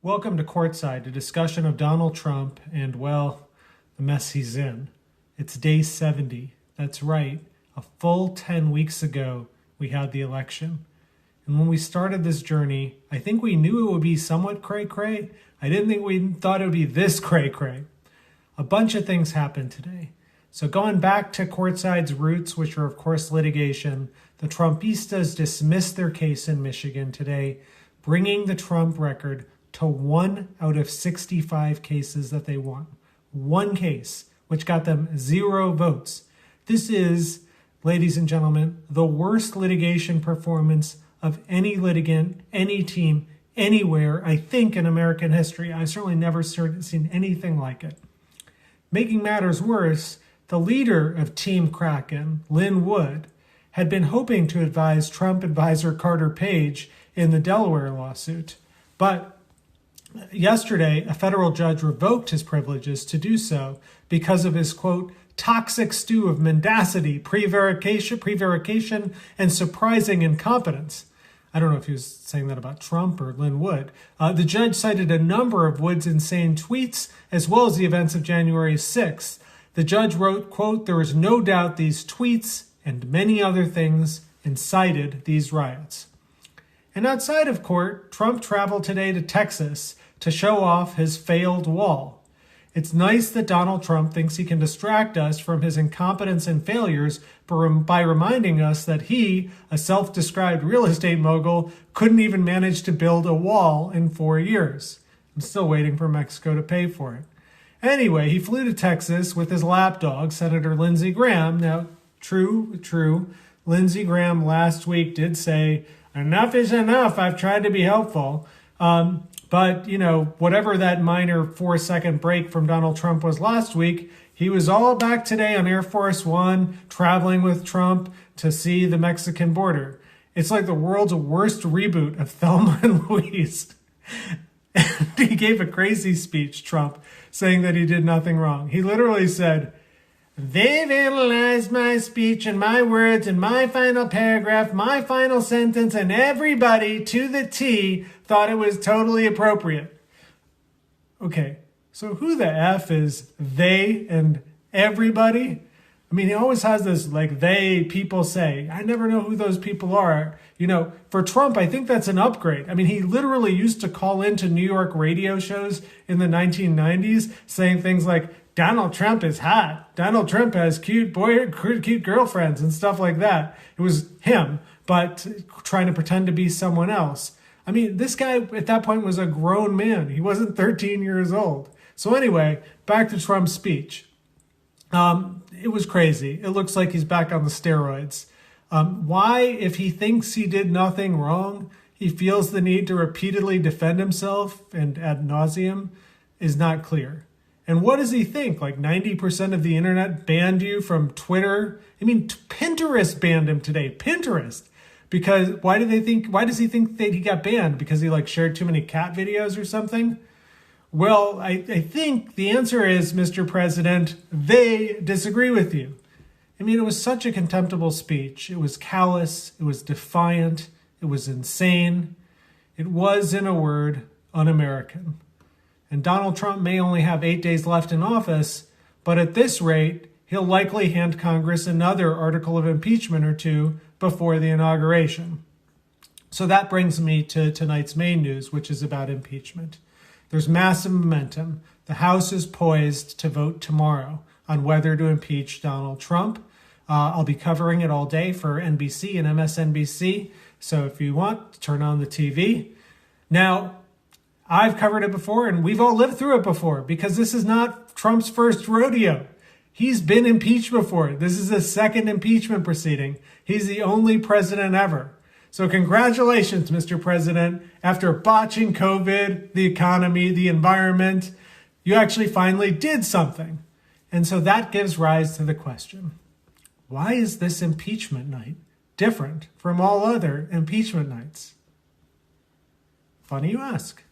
Welcome to Courtside, a discussion of Donald Trump and, well, the mess he's in. It's day 70. That's right. A full 10 weeks ago, we had the election. And when we started this journey, I think we knew it would be somewhat cray-cray. I didn't think we thought it would be this cray-cray. A bunch of things happened today. So going back to Courtside's roots, which are, of course, litigation, the Trumpistas dismissed their case in Michigan today, bringing the Trump record to 1 out of 65 cases that they won. One case, which got them 0 votes. This is, ladies and gentlemen, the worst litigation performance of any litigant, any team, anywhere, I think, in American history. I've certainly never seen anything like it. Making matters worse, the leader of Team Kraken, Lynn Wood, had been hoping to advise Trump advisor Carter Page in the Delaware lawsuit. But yesterday, a federal judge revoked his privileges to do so because of his, quote, toxic stew of mendacity, prevarication, and surprising incompetence. I don't know if he was saying that about Trump or Lynn Wood. The judge cited a number of Wood's insane tweets, as well as the events of January 6th. The judge wrote, quote, there is no doubt these tweets and many other things incited these riots. And outside of court, Trump traveled today to Texas to show off his failed wall. It's nice that Donald Trump thinks he can distract us from his incompetence and failures by reminding us that he, a self-described real estate mogul, couldn't even manage to build a wall in 4 years. I'm still waiting for Mexico to pay for it. Anyway, he flew to Texas with his lapdog, Senator Lindsey Graham. Now, true, Lindsey Graham last week did say, enough is enough. I've tried to be helpful. But, whatever that minor 4-second break from Donald Trump was last week, he was all back today on Air Force One, traveling with Trump to see the Mexican border. It's like the world's worst reboot of Thelma and Louise. And he gave a crazy speech, Trump, saying that he did nothing wrong. He literally said, they've analyzed my speech and my words and my final paragraph, my final sentence, and everybody to the T thought it was totally appropriate. Okay, so who the F is they and everybody? I mean, he always has this, like, they people say. I never know who those people are. For Trump, I think that's an upgrade. I mean, he literally used to call into New York radio shows in the 1990s saying things like, Donald Trump is hot. Donald Trump has cute girlfriends and stuff like that. It was him, but trying to pretend to be someone else. I mean, this guy at that point was a grown man. He wasn't 13 years old. So anyway, back to Trump's speech. It was crazy. It looks like he's back on the steroids. Why, if he thinks he did nothing wrong, he feels the need to repeatedly defend himself and ad nauseum is not clear. And what does he think? Like 90% of the internet banned you from Twitter? I mean, Pinterest banned him today. Pinterest. Because why does he think that he got banned? Because he shared too many cat videos or something? Well, I think the answer is, Mr. President, they disagree with you. I mean, it was such a contemptible speech. It was callous. It was defiant. It was insane. It was, in a word, un-American. And Donald Trump may only have 8 days left in office, but at this rate, he'll likely hand Congress another article of impeachment or two before the inauguration. So that brings me to tonight's main news, which is about impeachment. There's massive momentum. The House is poised to vote tomorrow on whether to impeach Donald Trump. I'll be covering it all day for NBC and MSNBC. So if you want, turn on the TV. Now, I've covered it before, and we've all lived through it before, because this is not Trump's first rodeo. He's been impeached before. This is the second impeachment proceeding. He's the only president ever. So congratulations, Mr. President. After botching COVID, the economy, the environment, you actually finally did something. And so that gives rise to the question, why is this impeachment night different from all other impeachment nights? Funny you ask.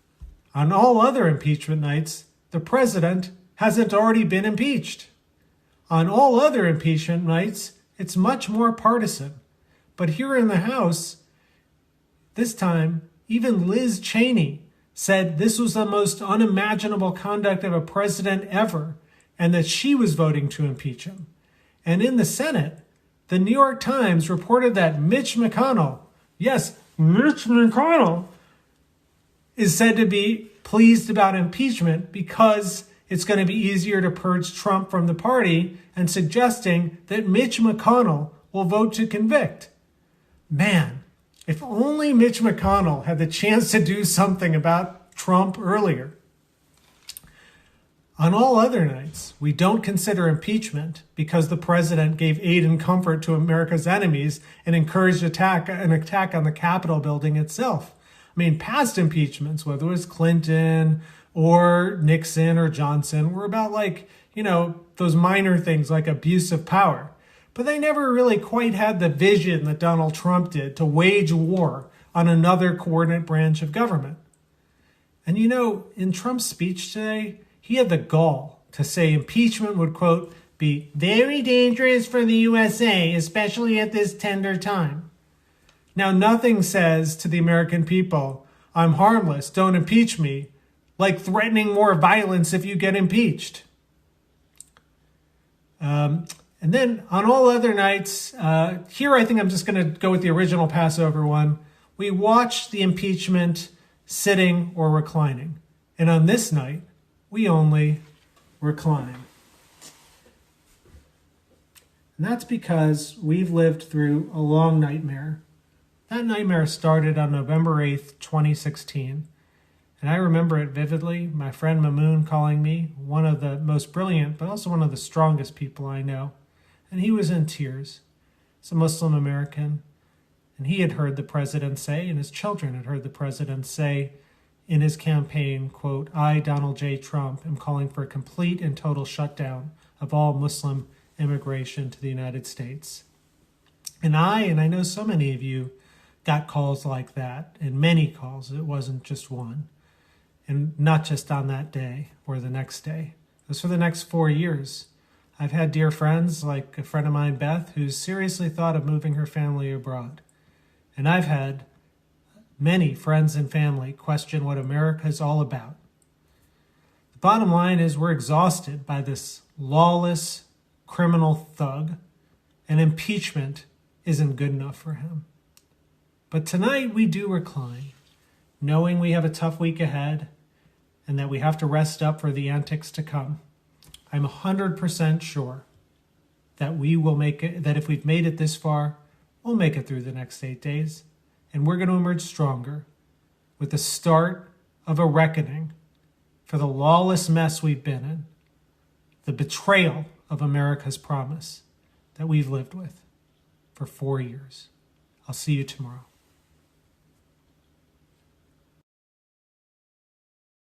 On all other impeachment nights, the president hasn't already been impeached. On all other impeachment nights, it's much more partisan. But here in the House, this time, even Liz Cheney, said this was the most unimaginable conduct of a president ever, and that she was voting to impeach him. And in the Senate, the New York Times reported that Mitch McConnell, yes, Mitch McConnell, is said to be pleased about impeachment because it's going to be easier to purge Trump from the party, and suggesting that Mitch McConnell will vote to convict. Man, if only Mitch McConnell had the chance to do something about Trump earlier. On all other nights, we don't consider impeachment because the president gave aid and comfort to America's enemies and encouraged an attack on the Capitol building itself. I mean, past impeachments, whether it was Clinton or Nixon or Johnson, were about those minor things like abuse of power. But they never really quite had the vision that Donald Trump did to wage war on another coordinate branch of government. And in Trump's speech today, he had the gall to say impeachment would, quote, be very dangerous for the USA, especially at this tender time. Now, nothing says to the American people, I'm harmless, don't impeach me, like threatening more violence if you get impeached. And then on all other nights, here I think I'm just going to go with the original Passover one. We watch the impeachment sitting or reclining. And on this night, we only recline. And that's because we've lived through a long nightmare. That nightmare started on November 8th, 2016. And I remember it vividly. My friend Mamoon calling me, one of the most brilliant, but also one of the strongest people I know. And he was in tears. He's a Muslim American. And he had heard the president say, and his children had heard the president say in his campaign, quote, I, Donald J. Trump, am calling for a complete and total shutdown of all Muslim immigration to the United States. And I know so many of you, got calls like that, and many calls. It wasn't just one. And not just on that day or the next day. It was for the next 4 years. I've had dear friends, like a friend of mine, Beth, who's seriously thought of moving her family abroad. And I've had many friends and family question what America is all about. The bottom line is we're exhausted by this lawless criminal thug, and impeachment isn't good enough for him. But tonight we do recline, knowing we have a tough week ahead and that we have to rest up for the antics to come. I'm 100% sure that we will make it, that if we've made it this far, we'll make it through the next 8 days. And we're going to emerge stronger with the start of a reckoning for the lawless mess we've been in, the betrayal of America's promise that we've lived with for 4 years. I'll see you tomorrow.